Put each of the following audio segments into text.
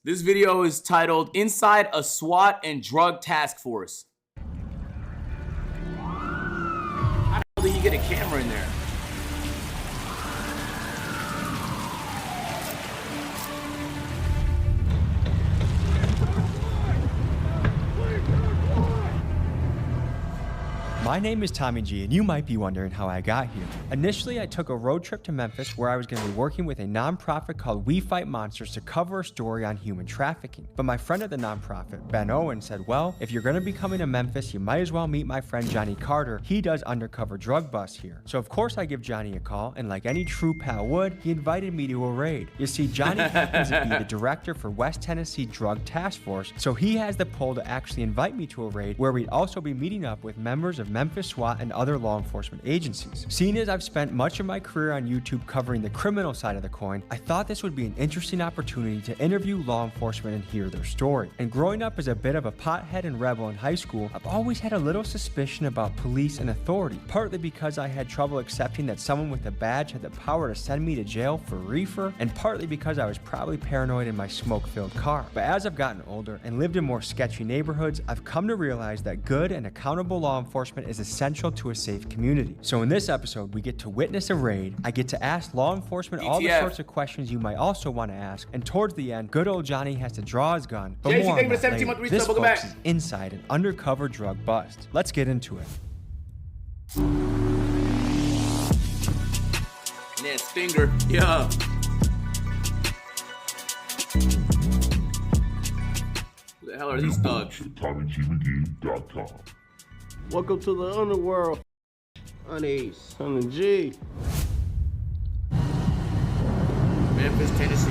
This video is titled Inside a SWAT and Drug Task Force. How the hell did he get a camera in there? My name is Tommy G, and you might be wondering how I got here. Initially, I took a road trip to Memphis where I was going to be working with a nonprofit called We Fight Monsters to cover a story on human trafficking. But my friend at the nonprofit, Ben Owen, said, well, if you're going to be coming to Memphis, you might as well meet my friend Johnny Carter. He does undercover drug busts here. So of course I give Johnny a call, and like any true pal would, he invited me to a raid. You see, Johnny happens to be the director for West Tennessee Drug Task Force, so he has the pull to actually invite me to a raid where we'd also be meeting up with members of Memphis SWAT and other law enforcement agencies. Seeing as I've spent much of my career on YouTube covering the criminal side of the coin, I thought this would be an interesting opportunity to interview law enforcement and hear their story. And growing up as a bit of a pothead and rebel in high school, I've always had a little suspicion about police and authority, partly because I had trouble accepting that someone with a badge had the power to send me to jail for reefer, and partly because I was probably paranoid in my smoke-filled car. But as I've gotten older and lived in more sketchy neighborhoods, I've come to realize that good and accountable law enforcement is essential to a safe community. So in this episode, we get to witness a raid, I get to ask law enforcement all the sorts of questions you might also want to ask, and towards the end, good old Johnny has to draw his gun. But more on that later. This, folks, is inside an undercover drug bust. Let's get into it. Man's finger, yeah. Who the hell are these thugs? TommyGMcGee.com. Welcome to the underworld. Honeys, Honey G. Memphis, Tennessee.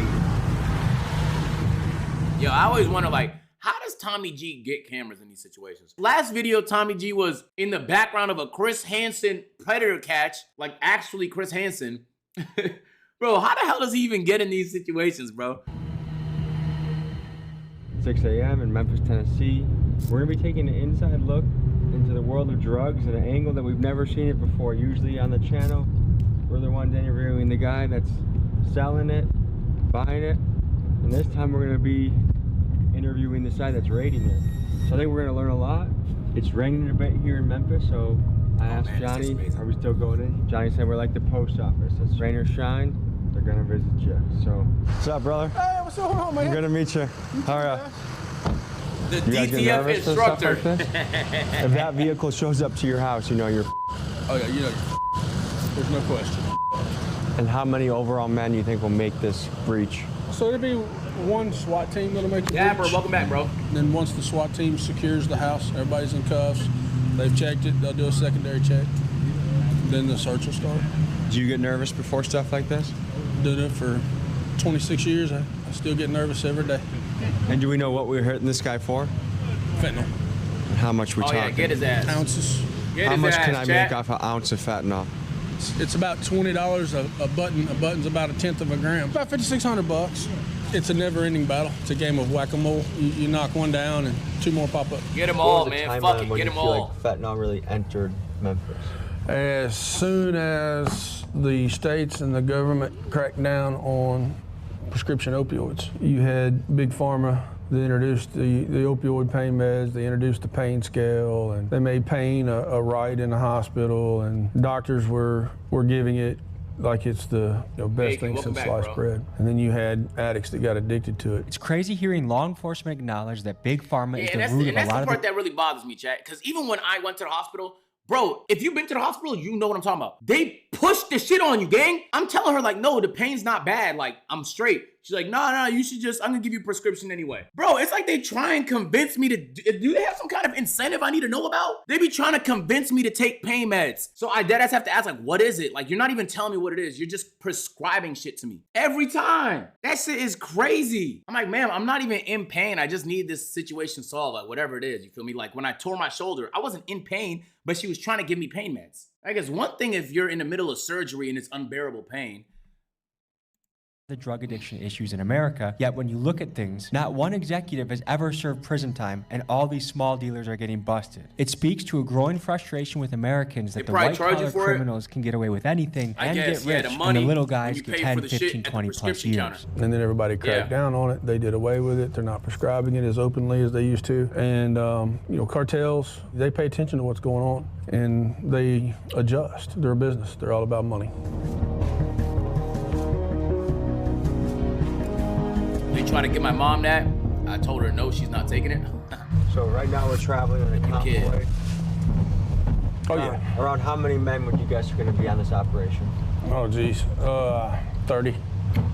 Yo, I always wonder, like, how does Tommy G get cameras in these situations? Last video, Tommy G was in the background of a Chris Hansen predator catch, like actually Chris Hansen. Bro, how the hell does he even get in these situations, bro? 6 a.m. in Memphis, Tennessee. We're gonna be taking an inside look into the world of drugs at an angle that we've never seen it before. Usually on the channel, we're the ones interviewing the guy that's selling it, buying it, and this time we're gonna be interviewing the side that's raiding it. So I think we're gonna learn a lot. It's raining a bit here in Memphis, so I asked Johnny, are we still going in? Johnny said we're like the post office. It's rain or shine, they're gonna visit you. So, what's up, brother? Hey, what's going on, man? I'm gonna meet you. All right. The You guys get DTF nervous and stuff instructor. like this? If that vehicle shows up to your house, you know you're Oh yeah, you know, there's no question. And how many overall men you think will make this breach? So there'll be one SWAT team that'll make it. Yeah, bro, welcome back, bro. Then once the SWAT team secures the house, everybody's in cuffs, they've checked it, they'll do a secondary check. Then the search will start. Do you get nervous before stuff like this? Did it for 26 years. I still get nervous every day. And do we know what we're hitting this guy for? Fentanyl. And how much we Oh talking? yeah, get his ass. Ounces. Get How his much ass, can I chat. make off an ounce of fentanyl? It's about $20 a button. A button's about 1/10 of a gram. About $5,600. It's a never-ending battle. It's a game of whack-a-mole. You knock one down and two more pop up. Get them all, man. Fuck it, get them all. Fentanyl really entered Memphis? As soon as the states and the government cracked down on prescription opioids, you had Big Pharma. They introduced the opioid pain meds, they introduced the pain scale, and they made pain a right in the hospital, and doctors were giving it like it's the best thing since sliced bread. And then you had addicts that got addicted to it. It's crazy hearing law enforcement acknowledge that Big Pharma is And the root of a that's lot the of part that really bothers me, chat. Because even when I went to the hospital, bro, if you've been to the hospital, you know what I'm talking about. They push the shit on you, gang. I'm telling her, like, no, the pain's not bad. Like, I'm straight. She's like, no, you should just, I'm gonna give you a prescription anyway. Bro, it's like they try and convince me to, do they have some kind of incentive I need to know about? They be trying to convince me to take pain meds. So I deadass have to ask, like, what is it? Like, you're not even telling me what it is. You're just prescribing shit to me. Every time. That shit is crazy. I'm like, ma'am, I'm not even in pain. I just need this situation solved, like whatever it is. You feel me? Like when I tore my shoulder, I wasn't in pain, but she was trying to give me pain meds. I guess one thing if you're in the middle of surgery and it's unbearable pain, the drug addiction issues in America, yet when you look at things, not one executive has ever served prison time, and all these small dealers are getting busted. It speaks to a growing frustration with Americans that the white-collar criminals can get away with anything and get rich, and the little guys get 10, 15, 20 plus years. And then everybody cracked down on it. They did away with it. They're not prescribing it as openly as they used to. And, you know, cartels, they pay attention to what's going on, and they adjust. They're a business. They're all about money. They try to get my mom that. I told her no, she's not taking it. So right now we're traveling in a convoy. Oh yeah. Around how many men would you guess are going to be on this operation? Oh geez, 30.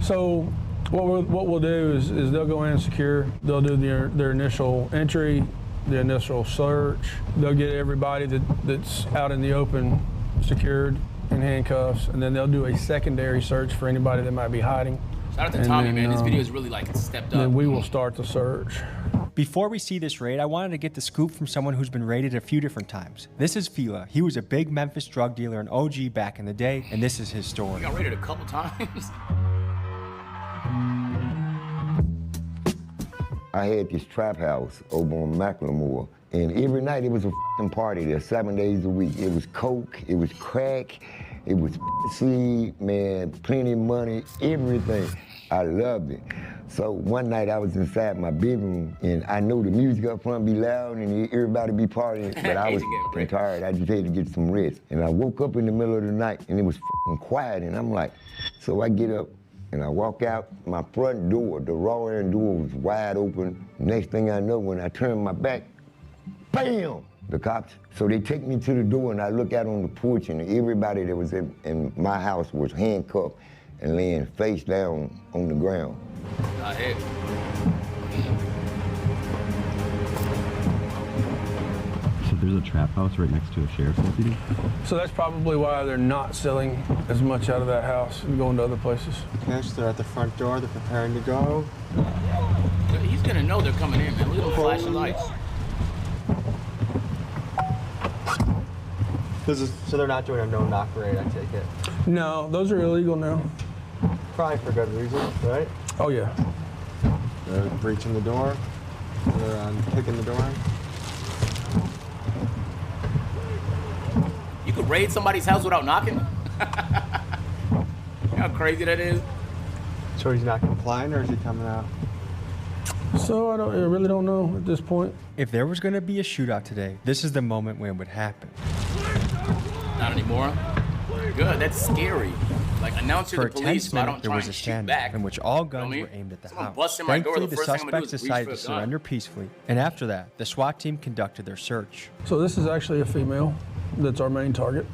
So what we'll do is they'll go in and secure. They'll do their initial entry, the initial search. They'll get everybody that's out in the open secured in handcuffs, and then they'll do a secondary search for anybody that might be hiding. Shout out to Tommy, man. This video is really like stepped up. Then we will start the search. Before we see this raid, I wanted to get the scoop from someone who's been raided a few different times. This is Fila. He was a big Memphis drug dealer and OG back in the day, and this is his story. He got raided a couple times. I had this trap house over on Macklemore, and every night it was a f***ing party there, 7 days a week. It was coke, it was crack, it was seed, man, plenty of money, everything. I loved it. So one night I was inside my bedroom, and I know the music up front be loud and everybody be partying, but I was f***ing tired. I just had to get some rest. And I woke up in the middle of the night, and it was f***ing quiet, and I'm like, so I get up, and I walk out my front door. The raw end door was wide open. Next thing I know, when I turn my back, bam, the cops. So they take me to the door, and I look out on the porch, and everybody that was in my house was handcuffed and laying face down on the ground. So there's a trap house right next to a sheriff's deputy? So that's probably why they're not selling as much out of that house and going to other places. Okay, so they're at the front door, they're preparing to go. He's gonna know they're coming in, man. Look at them flashing lights. So they're not doing a no-knock raid, I take it? No, those are illegal now. Probably for good reason, right? Oh yeah. They're breaching the door. They're kicking the door. You could raid somebody's house without knocking? You know how crazy that is? So he's not complying, or is he coming out? So I really don't know at this point. If there was going to be a shootout today, this is the moment when it would happen. Not anymore. Good, that's scary. Like, announce to the For a police tense so I minute, don't there try was a and shoot standoff back. in which all guns You know were aimed at the Someone house. busts in my door, Thankfully, the the first thing I'm gonna do suspects is reach decided for to the gun. surrender peacefully, and after that, the SWAT team conducted their search. So this is actually a female that's our main target.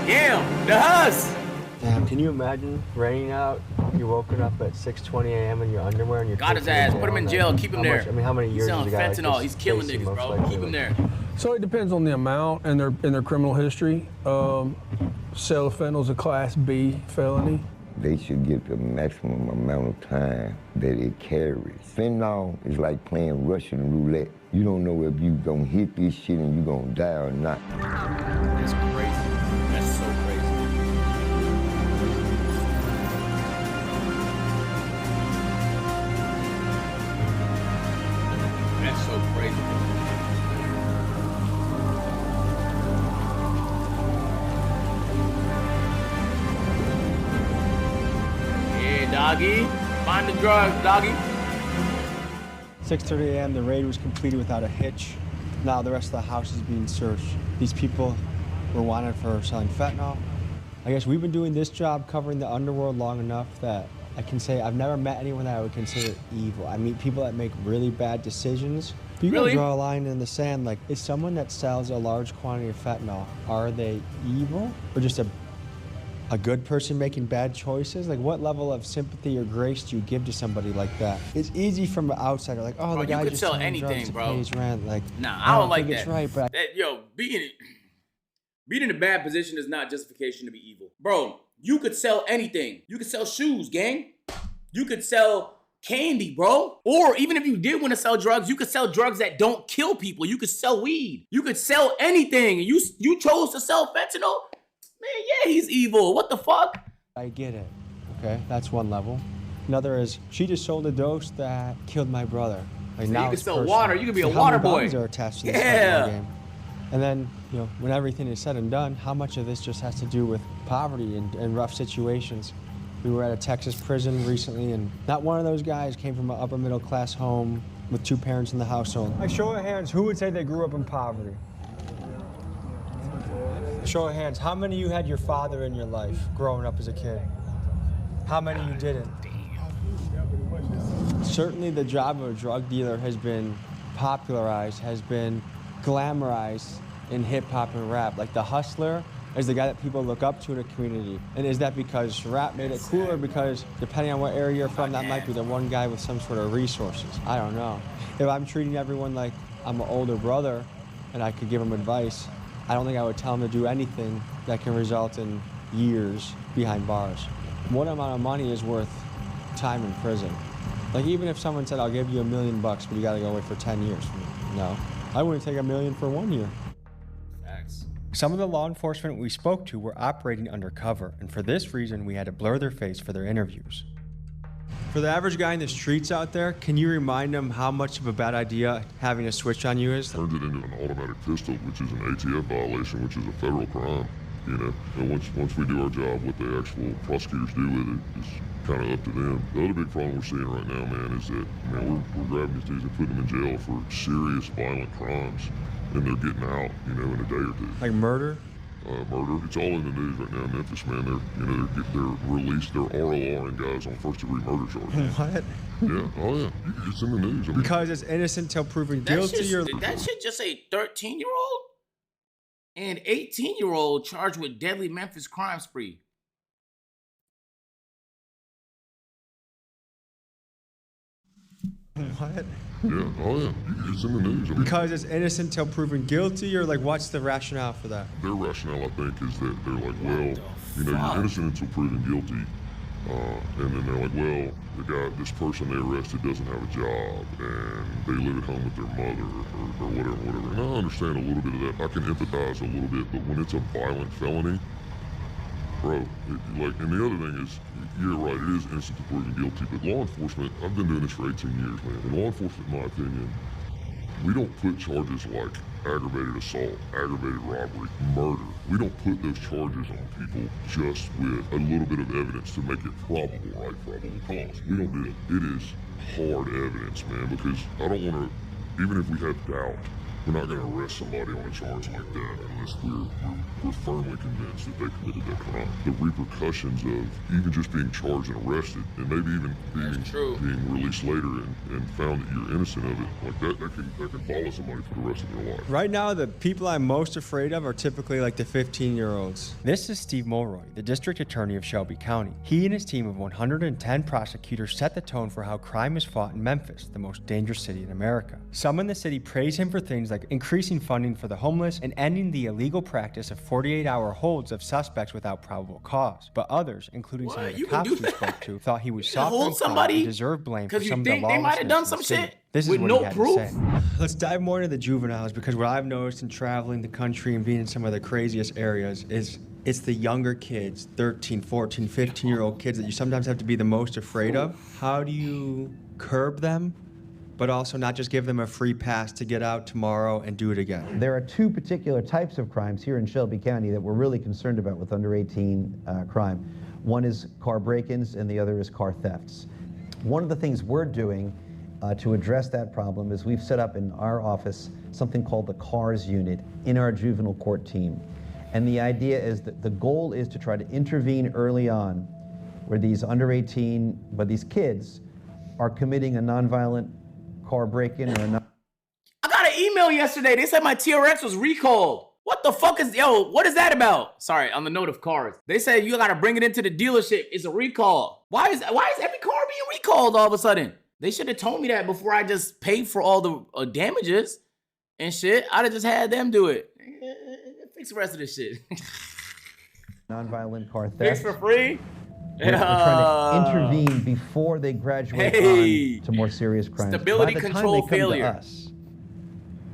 Damn, the huss! Damn, can you imagine raining out? You're woken up at 6:20 a.m. in your underwear and you're Got his ass, put him in jail, keep him there. I mean, how many He's years selling has a guy like fentanyl, this he's killing facing, niggas, most bro. likely? Keep him there. So it depends on the amount and their criminal history. Sale of fentanyl is a Class B felony. They should get the maximum amount of time that it carries. Fentanyl is like playing Russian roulette. You don't know if you gonna hit this shit and you gonna die or not. That's crazy. That's so crazy. That's so crazy. Yeah, doggy. Find the drugs, doggy. 6:30 a.m. The raid was completed without a hitch. Now the rest of the house is being searched. These people were wanted for selling fentanyl. I guess we've been doing this job covering the underworld long enough that I can say I've never met anyone that I would consider evil. I meet people that make really bad decisions. But you Really? gotta draw a line in the sand. Like, is someone that sells a large quantity of fentanyl, are they evil or just a good person making bad choices? Like, what level of sympathy or grace do you give to somebody like that? It's easy from the outsider, like, oh, Bro, the you guy could just sell selling drugs anything, to bro. pay his rent. Like, Nah, I don't like think that. it's right, but Yo, being in a bad position is not justification to be evil. Bro, you could sell anything. You could sell shoes, gang. You could sell candy, bro. Or even if you did want to sell drugs, you could sell drugs that don't kill people. You could sell weed. You could sell anything. And you chose to sell fentanyl? yeah, he's evil. What the fuck? I get it. Okay, that's one level. Another is she just sold a dose that killed my brother. Like, So now you can it's sell personal. water. You can be a How water many boy. bombs are attached to this Yeah. fentanyl game? And then, you know, when everything is said and done, how much of this just has to do with poverty and rough situations? We were at a Texas prison recently, and not one of those guys came from an upper middle class home with 2 parents in the household. Like, show of hands, who would say they grew up in poverty? Show of hands, how many of you had your father in your life growing up as a kid? How many of you didn't? Certainly the job of a drug dealer has been popularized, has been glamorized in hip hop and rap. Like, the hustler is the guy that people look up to in a community. And is that because rap made it cooler? Because depending on what area you're from, that might be the one guy with some sort of resources. I don't know. If I'm treating everyone like I'm an older brother and I could give them advice, I don't think I would tell them to do anything that can result in years behind bars. What amount of money is worth time in prison? Like, even if someone said, I'll give you $1 million, but you gotta go away for 10 years. No, I wouldn't take $1 million for 1 year. Facts. Some of the law enforcement we spoke to were operating undercover, and for this reason, we had to blur their face for their interviews. For the average guy in the streets out there, can you remind them how much of a bad idea having a switch on you is? Turned it into an automatic pistol, which is an ATF violation, which is a federal crime. You know, and once we do our job, what the actual prosecutors do with it is kind of up to them. The other big problem we're seeing right now, man, is that, man, we're grabbing these dudes and putting them in jail for serious violent crimes, and they're getting out, you know, in a day or two. Like murder? Murder. It's all in the news right now in Memphis, man. They're released. They're RORing guys on first-degree murder charges. What? Yeah. Oh yeah. It's in the news. I mean, Because it's innocent till proven guilty, or That shit just say 13-year-old and 18-year-old charged with deadly Memphis crime spree. what? yeah. Oh yeah. It's in the news. I mean, Because it's innocent till proven guilty, or like what's the rationale for that? their rationale, I think, is that they're like, well, you know, fuck? you're innocent until proven guilty, and then they're like, well, this person they arrested doesn't have a job, and they live at home with their mother, or whatever. And I understand a little bit of that. I can empathize a little bit, but when it's a violent felony, bro, and the other thing is, you're right, it is innocent until proven guilty, but law enforcement, I've been doing this for 18 years, man, and law enforcement, in my opinion, we don't put charges like aggravated assault, aggravated robbery, murder. We don't put those charges on people just with a little bit of evidence to make it probable, right? Probable cause. We don't do that. It is hard evidence, man, because I don't want to, even if we have doubt, we're not going to arrest somebody on a charge like that unless we're firmly convinced that they committed that crime. The repercussions of even just being charged and arrested, and maybe even being released later and found that you're innocent of it, like that can follow somebody for the rest of their life. Right now, the people I'm most afraid of are typically like the 15-year-olds. This is Steve Mulroy, the district attorney of Shelby County. He and his team of 110 prosecutors set the tone for how crime is fought in Memphis, the most dangerous city in America. Some in the city praise him for things like increasing funding for the homeless and ending the illegal practice of 48-hour holds of suspects without probable cause. But others, including some of the cops we spoke to, thought he was soft on crime and deserved blame for some of the lawlessness. They might have done some in the city. shit This is with what no he had proof. to say. Let's dive more into the juveniles, because what I've noticed in traveling the country and being in some of the craziest areas is it's the younger kids, 13, 14, 15-year-old kids that you sometimes have to be the most afraid of. How do you curb them, but also not just give them a free pass to get out tomorrow and do it again? There are 2 particular types of crimes here in Shelby County that we're really concerned about with under 18 crime. One is car break-ins and the other is car thefts. One of the things we're doing to address that problem is we've set up in our office something called the CARS unit in our juvenile court team. And the idea is that the goal is to try to intervene early on where these under 18, but these kids are committing a nonviolent car break-in or I got an email yesterday. They said my TRX was recalled. What the fuck is, what is that about? Sorry, on the note of cars. They said you gotta bring it into the dealership. It's a recall. Why is every car being recalled all of a sudden? They should have told me that before I just paid for all the damages and shit. I'd have just had them do it. Fix the rest of this shit. nonviolent car theft. Fix for free? We're trying to intervene before they graduate on to more serious crimes. Stability By the control time they come failure. To us,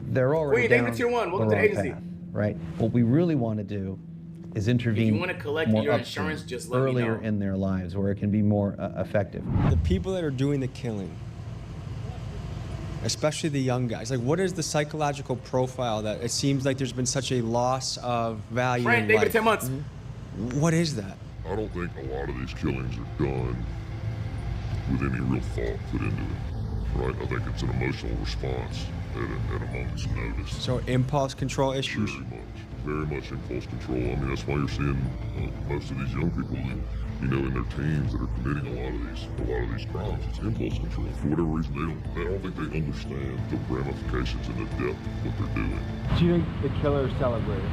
they're already Queen, thank you down for tier 1. Welcome the to the wrong agency. path, right? What we really want to do is intervene wanna collect more your upstream, insurance, just let me earlier know. in their lives, where it can be more effective. The people that are doing the killing, especially the young guys, like what is the psychological profile that it seems like there's been such a loss of value Frank, in David, life? 10 months. What is that? I don't think a lot of these killings are done with any real thought put into it, right? I think it's an emotional response at a moment's notice. So impulse control issues? Very much impulse control. I mean, that's why you're seeing most of these young people that, you know, in their teens that are committing a lot of these crimes. It's impulse control. For whatever reason, I don't think they understand the ramifications and the depth of what they're doing. Do you think the killer is celebrated?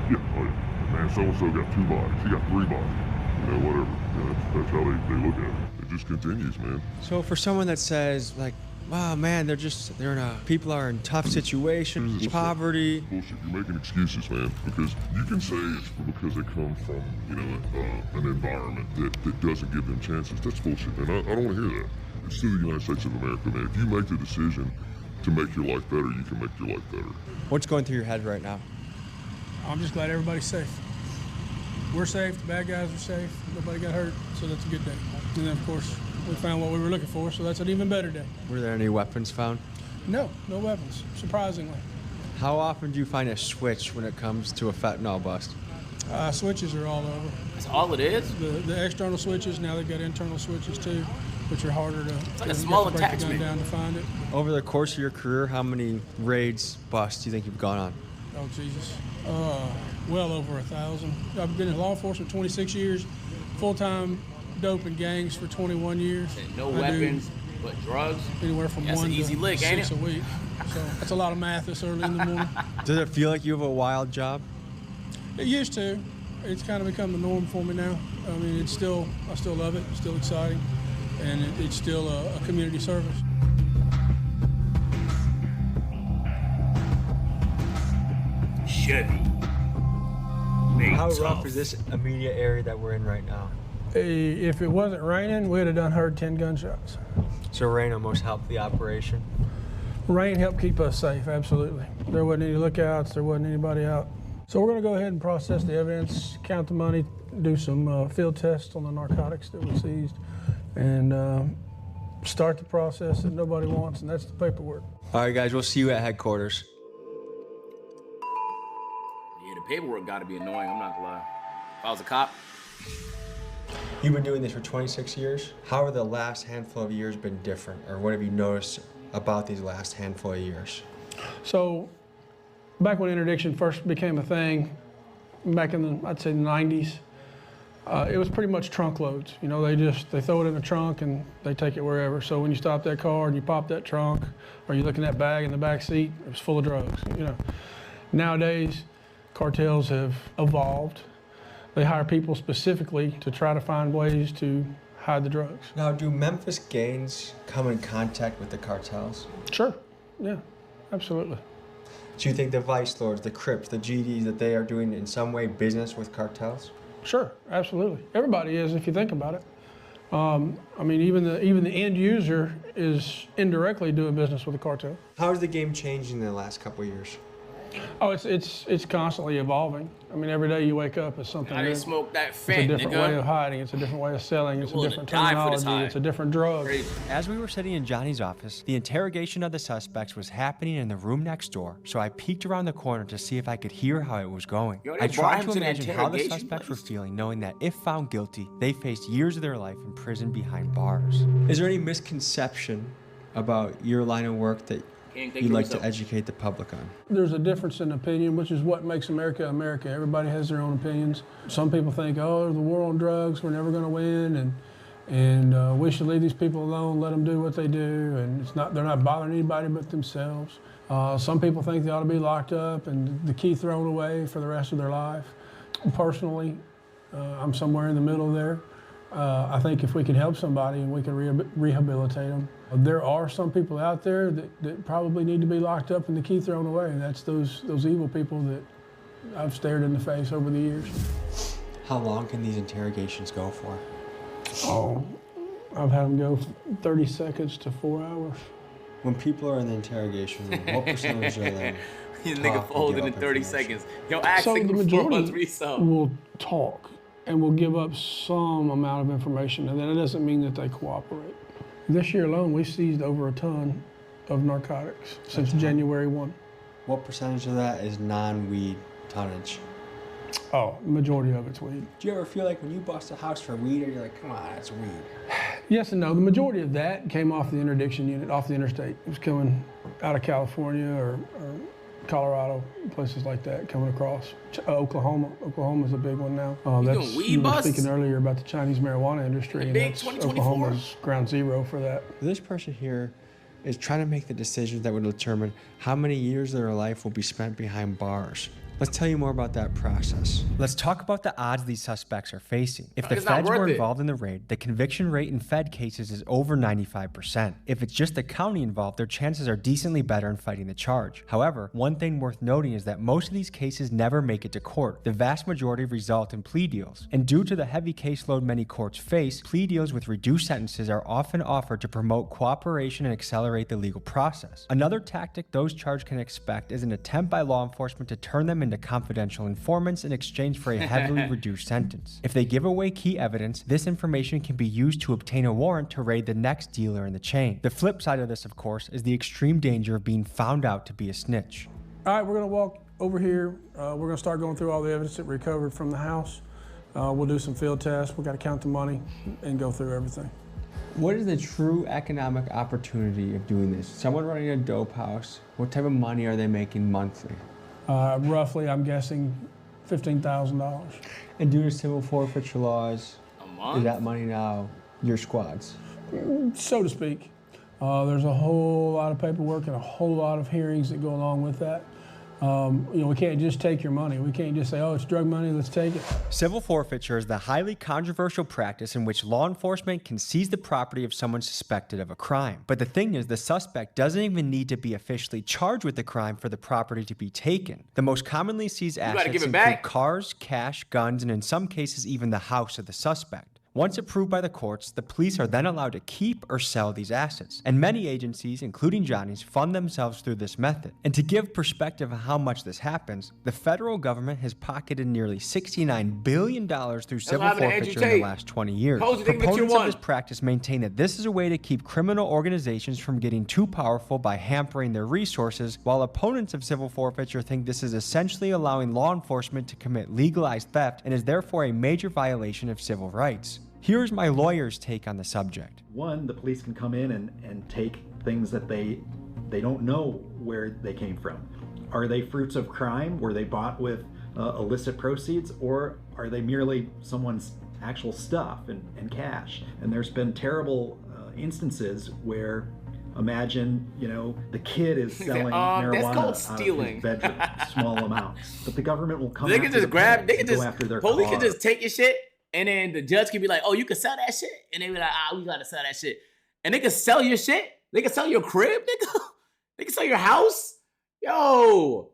Yeah, oh yeah. Man, so-and-so got 2 bodies. He got 3 bodies. You know, whatever. Yeah, that's how they look at it. It just continues, man. So for someone that says like, wow, man, people are in tough situations, poverty. Bullshit. You're making excuses, man, because you can say it's because they come from, you know, an environment that doesn't give them chances. That's bullshit, man. I don't want to hear that. It's still the United States of America, man. If you make the decision to make your life better, you can make your life better. What's going through your head right now? I'm just glad everybody's safe. We're safe, the bad guys are safe, nobody got hurt, so that's a good day. And then, of course, we found what we were looking for, so that's an even better day. Were there any weapons found? No weapons, surprisingly. How often do you find a switch when it comes to a fentanyl bust? Switches are all over. That's all it is? The external switches, now they've got internal switches too, which are harder to, It's like a small break the gun attachment. down to find it. Over the course of your career, how many raids, busts do you think you've gone on? Oh, Jesus. Well over 1,000. I've been in law enforcement 26 years, full-time dope and gangs for 21 years. And no I do weapons, but drugs. Anywhere from That's 1 an easy to lick, ain't 6 it? a week. So that's a lot of math this early in the morning. Does it feel like you have a wild job? It used to. It's kind of become the norm for me now. I mean, I still love it. It's still exciting, and it's still a community service. Chevy. How rough is this immediate area that we're in right now? If it wasn't raining, we'd have heard 10 gunshots. So rain almost helped the operation? Rain helped keep us safe, absolutely. There wasn't any lookouts, there wasn't anybody out. So we're gonna go ahead and process the evidence, count the money, do some field tests on the narcotics that we seized, and start the process that nobody wants, and that's the paperwork. All right, guys, we'll see you at headquarters. Yeah, the paperwork got to be annoying, I'm not gonna lie. If I was a cop, You've been doing this for 26 years. How have the last handful of years been different, or what have you noticed about these last handful of years? So, back when interdiction first became a thing, back in I'd say the 90s, it was pretty much trunk loads. You know, they throw it in the trunk and they take it wherever. So when you stop that car and you pop that trunk, or you look in that bag in the back seat, it was full of drugs. You know, nowadays, cartels have evolved. They hire people specifically to try to find ways to hide the drugs. Now, do Memphis gangs come in contact with the cartels? Sure, yeah, absolutely. Do you think the Vice Lords, the Crips, the GDs, that they are doing in some way business with cartels? Sure, absolutely. Everybody is, if you think about it. I mean, even the end user is indirectly doing business with the cartel. How has the game changed in the last couple of years? Oh, it's constantly evolving. I mean, every day you wake up, it's something how new. they smoke that It's a fent, different nigga. way of hiding. It's a different way of selling. It's a willing different to die for this terminology. high. It's a different drug. Crazy. As we were sitting in Johnny's office, the interrogation of the suspects was happening in the room next door, so I peeked around the corner to see if I could hear how it was going. Yo, they I brought tried him to to the imagine how the interrogation suspects were place. feeling, knowing that if found guilty, they faced years of their life in prison behind bars. Is there any misconception about your line of work that Can't think you'd for like to yourself. educate the public on? There's a difference in opinion, which is what makes America America. Everybody has their own opinions. Some people think, oh, there's the war on drugs, we're never going to win, and we should leave these people alone, let them do what they do, and they're not bothering anybody but themselves. Some people think they ought to be locked up and the key thrown away for the rest of their life. Personally, I'm somewhere in the middle there. I think if we can help somebody and we can rehabilitate them. There are some people out there that probably need to be locked up and the key thrown away, and that's those evil people that I've stared in the face over the years. How long can these interrogations go for? Oh, I've had them go 30 seconds to 4 hours. When people are in the interrogation room, what percentage of them Nigga folded in 30 seconds. Yo, ask So the nigga for majority resub. will talk and will give up some amount of information, and then it doesn't mean that they cooperate. This year alone, we seized over a ton of narcotics since January 1. What percentage of that is non-weed tonnage? Oh, majority of it's weed. Do you ever feel like when you bust a house for weed, or you're like, come on, that's weed? Yes and no. The majority of that came off the interdiction unit, off the interstate. It was coming out of California or Colorado, places like that, coming across. Oklahoma. Oklahoma's a big one now. doing weed you were busts? speaking earlier about the Chinese marijuana industry, and big that's 2024. Oklahoma's ground zero for that. This person here is trying to make the decisions that would determine how many years of their life will be spent behind bars. Let's tell you more about that process. Let's talk about the odds these suspects are facing. If the It's not feds worth were it. involved in the raid, the conviction rate in Fed cases is over 95%. If it's just the county involved, their chances are decently better in fighting the charge. However, one thing worth noting is that most of these cases never make it to court. The vast majority result in plea deals. And due to the heavy caseload many courts face, plea deals with reduced sentences are often offered to promote cooperation and accelerate the legal process. Another tactic those charged can expect is an attempt by law enforcement to turn them into confidential informants in exchange for a heavily reduced sentence. If they give away key evidence, this information can be used to obtain a warrant to raid the next dealer in the chain. The flip side of this, of course, is the extreme danger of being found out to be a snitch. All right, we're gonna walk over here. We're gonna start going through all the evidence that we recovered from the house. We'll do some field tests. We gotta count the money and go through everything. What is the true economic opportunity of doing this? Someone running a dope house, what type of money are they making monthly? Roughly, I'm guessing $15,000. And due to civil forfeiture laws, A month? is that money now your squad's? So to speak. There's a whole lot of paperwork and a whole lot of hearings that go along with that. We can't just take your money. We can't just say, oh, it's drug money, let's take it. Civil forfeiture is the highly controversial practice in which law enforcement can seize the property of someone suspected of a crime. But the thing is, the suspect doesn't even need to be officially charged with the crime for the property to be taken. The most commonly seized gotta assets give it include back. cars, cash, guns, and in some cases even the house of the suspect. Once approved by the courts, the police are then allowed to keep or sell these assets. And many agencies, including Johnny's, fund themselves through this method. And to give perspective of how much this happens, the federal government has pocketed nearly $69 billion through civil happened to Andrew forfeiture in the Tate. last 20 years. Told you they can get you Proponents of one. this practice maintain that this is a way to keep criminal organizations from getting too powerful by hampering their resources, while opponents of civil forfeiture think this is essentially allowing law enforcement to commit legalized theft and is therefore a major violation of civil rights. Here's my lawyer's take on the subject. One, the police can come in and take things that they don't know where they came from. Are they fruits of crime? Were they bought with illicit proceeds? Or are they merely someone's actual stuff and cash? And there's been terrible instances where, imagine, the kid is selling marijuana that's called out stealing. of his bedroom, small amounts. But the government will come They after can just the grab, parents they can and go just, after their police car. can just take your shit, and then the judge can be like, oh, you can sell that shit? And they be like, we gotta sell that shit. And they can sell your shit? They can sell your crib, nigga? They can sell your house? Yo,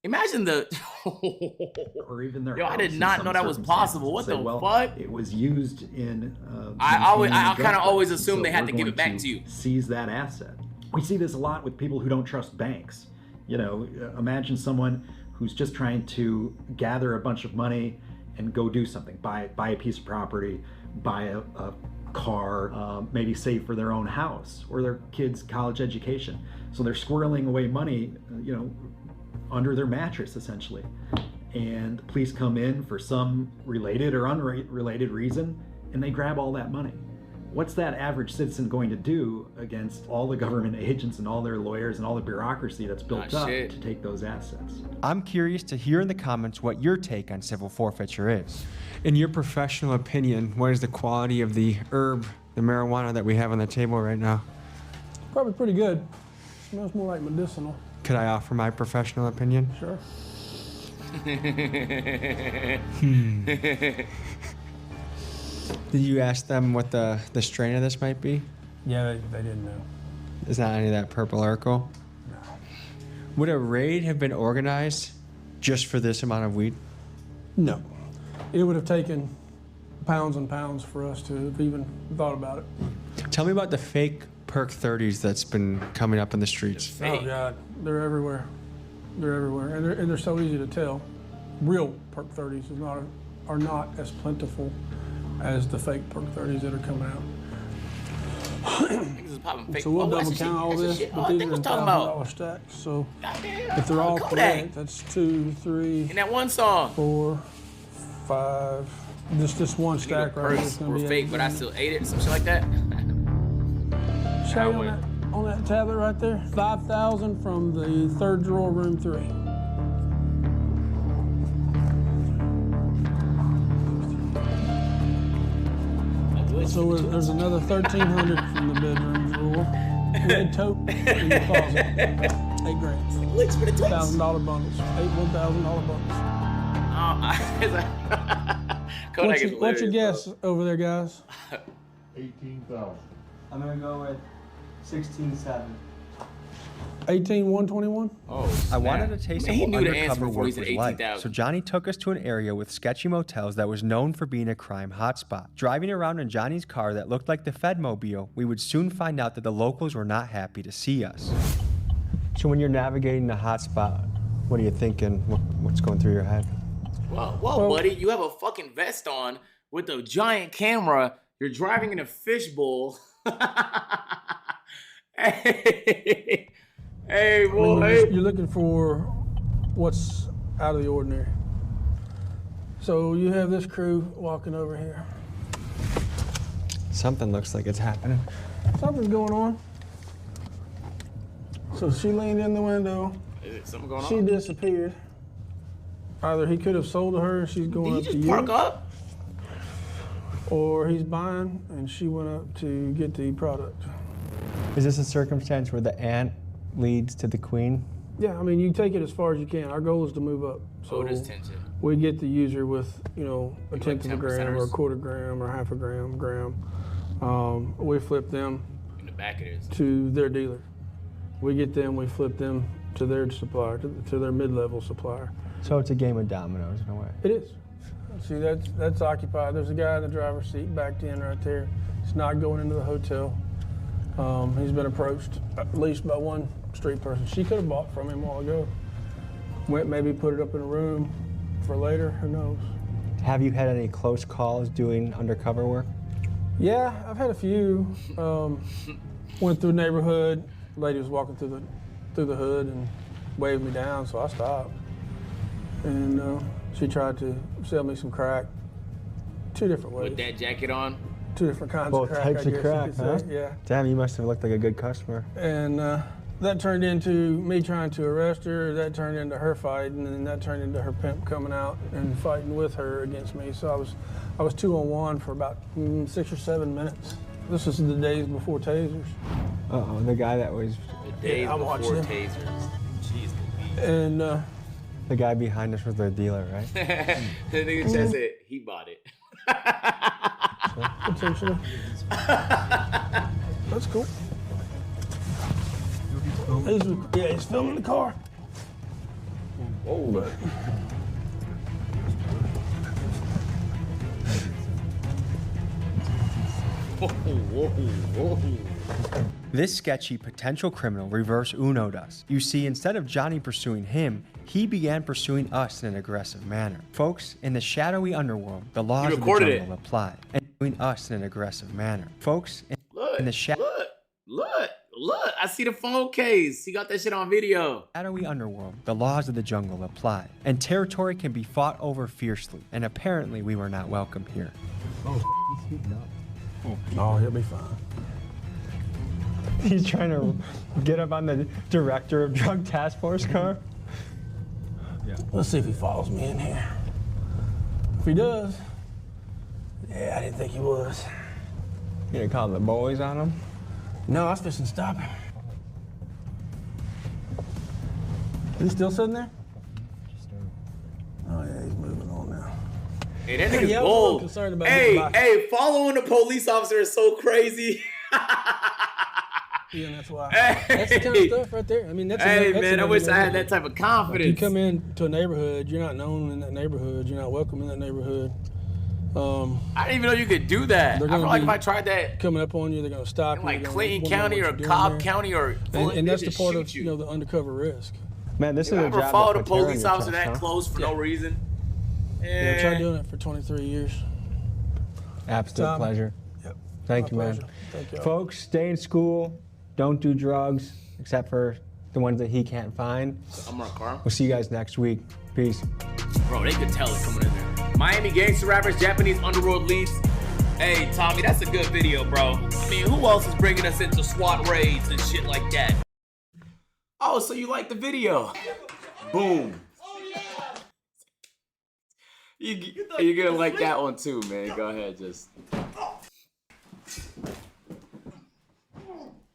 imagine the... or even their Yo, I house did in not some know that was circumstances possible. What and say, the well, fuck? It was used in. I kind of always assume assumed they had to give it back to you. Seize that asset. We see this a lot with people who don't trust banks. Imagine someone who's just trying to gather a bunch of money and go do something, buy a piece of property, buy a car, maybe save for their own house or their kids' college education. So they're squirreling away money, under their mattress essentially. And the police come in for some related or unrelated reason, and they grab all that money. What's that average citizen going to do against all the government agents and all their lawyers and all the bureaucracy that's built up shit. to take those assets? I'm curious to hear in the comments what your take on civil forfeiture is. In your professional opinion, what is the quality of the herb, the marijuana that we have on the table right now? Probably pretty good. Smells more like medicinal. Could I offer my professional opinion? Sure. Did you ask them what the strain of this might be? Yeah, they didn't know. Is not any of that purple Urkel? No. Would a raid have been organized just for this amount of weed? No. It would have taken pounds and pounds for us to have even thought about it. Tell me about the fake Perk 30s that's been coming up in the streets. Oh, God. They're everywhere. They're everywhere, and they're so easy to tell. Real perk 30s are not as plentiful as the fake perk 30s that are coming out. So we'll double count all this, but these are $1,000 stacks. So if they're all correct, that's 2, 3, in that one song, 4, 5. This one stack right here is gonna be fake, but I still ate it, some shit like that. Show you on that tablet right there, 5,000 from the third drawer, room 3. So there's another 1,300 from the bedroom drawer. Red tote in the closet. $8 grand. $1,000 bundles. 8 $1,000 bundles. What's your guess over there, guys? 18,000. I'm gonna go with 16.7. 18,121. Oh, I wanted to taste he what knew the undercover answer before he work said was like, 18,000. so Johnny took us to an area with sketchy motels that was known for being a crime hotspot. Driving around in Johnny's car that looked like the Fedmobile, we would soon find out that the locals were not happy to see us. So when you're navigating the hotspot, what are you thinking? What's going through your head? Well, buddy, you have a fucking vest on with a giant camera. You're driving in a fishbowl. Hey, boy. You're looking for what's out of the ordinary. So you have this crew walking over here. Something looks like it's happening. Something's going on. So she leaned in the window. Is it something going on? She disappeared. Either he could have sold to her and she's going up to you. Did he just park up? Or he's buying and she went up to get the product. Is this a circumstance where the ant leads to the queen? Yeah, I mean, you take it as far as you can. Our goal is to move up. So it is tension. We get the user with, a tenth of a gram or a 1/4 gram or half a gram. We flip them In the back it is. to their dealer. We get them, we flip them to their supplier, to their mid-level supplier. So it's a game of dominoes in a way. It is. See, that's occupied. There's a guy in the driver's seat backed in right there. He's not going into the hotel. He's been approached at least by one street person. She could have bought from him a while ago. Went maybe put it up in a room for later, who knows. Have you had any close calls doing undercover work? Yeah, I've had a few. Went through a neighborhood. Lady was walking through the hood and waved me down, so I stopped. And she tried to sell me some crack. 2 different ways. With that jacket on? 2 different kinds Both of crack. types I of guess crack, you could huh? say. Yeah. Damn, you must have looked like a good customer. And that turned into me trying to arrest her. That turned into her fighting, and then that turned into her pimp coming out and fighting with her against me. So I was 2-on-1 for about 6 or 7 minutes. This was the days before tasers. Uh-oh, the guy that was... The days I before watched him. tasers. Jeez Louise. And the guy behind us was their dealer, right? The nigga just said he bought it. potentially. That's cool. He's filming the car. Whoa. Whoa. This sketchy potential criminal reverse Uno'd us. You see, instead of Johnny pursuing him, he began pursuing us in an aggressive manner. Folks, in the shadowy underworld, the laws of the jungle apply, and doing us in an aggressive manner. Folks, in the Look, I see the phone case. He got that shit on video. shadowy underworld, the laws of the jungle apply, and territory can be fought over fiercely, and apparently we were not welcome here. Oh, he's heating up. Oh, he'll be fine. He's trying to get up on the director of drug task force car. Yeah. Let's see if he follows me in here. If he does, yeah, I didn't think he was. You gonna call the boys on him? No, I was fixing to stop him. Is he still sitting there? Oh yeah, he's moving on now. Hey, that nigga's Yeah, I was a little concerned about getting by. Hey, following a police officer is so crazy. Yeah, that's why. That's the kind of stuff right there. I mean, that's. Hey, that's man, I wish I had that type of confidence. Like you come into a neighborhood, you're not known in that neighborhood. You're not welcome in that neighborhood. I didn't even know you could do that. I feel like if I tried that, coming up on you, they're gonna stop you. like Clayton County or Cobb County or and that's the part of the undercover risk. Man, this is a Ever job follow that the puts hair on police your officer chest, that huh? close for no reason? Yeah, I tried doing it for 23 years. Absolute Tom. pleasure. Yep. Thank My you, man. pleasure. Thank you. Folks, stay in school. Don't do drugs, except for the ones that he can't find. I'm on a car. We'll see you guys next week. Peace. Bro, they could tell it coming in there. Miami gangster rappers, Japanese underworld leads. Hey, Tommy, that's a good video, bro. I mean, who else is bringing us into SWAT raids and shit like that? Oh, so you like the video? Boom. You're gonna like that one too, man. Go ahead, just.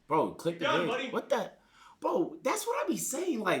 Bro, click the video. What the? Bro, that's what I be saying. Like,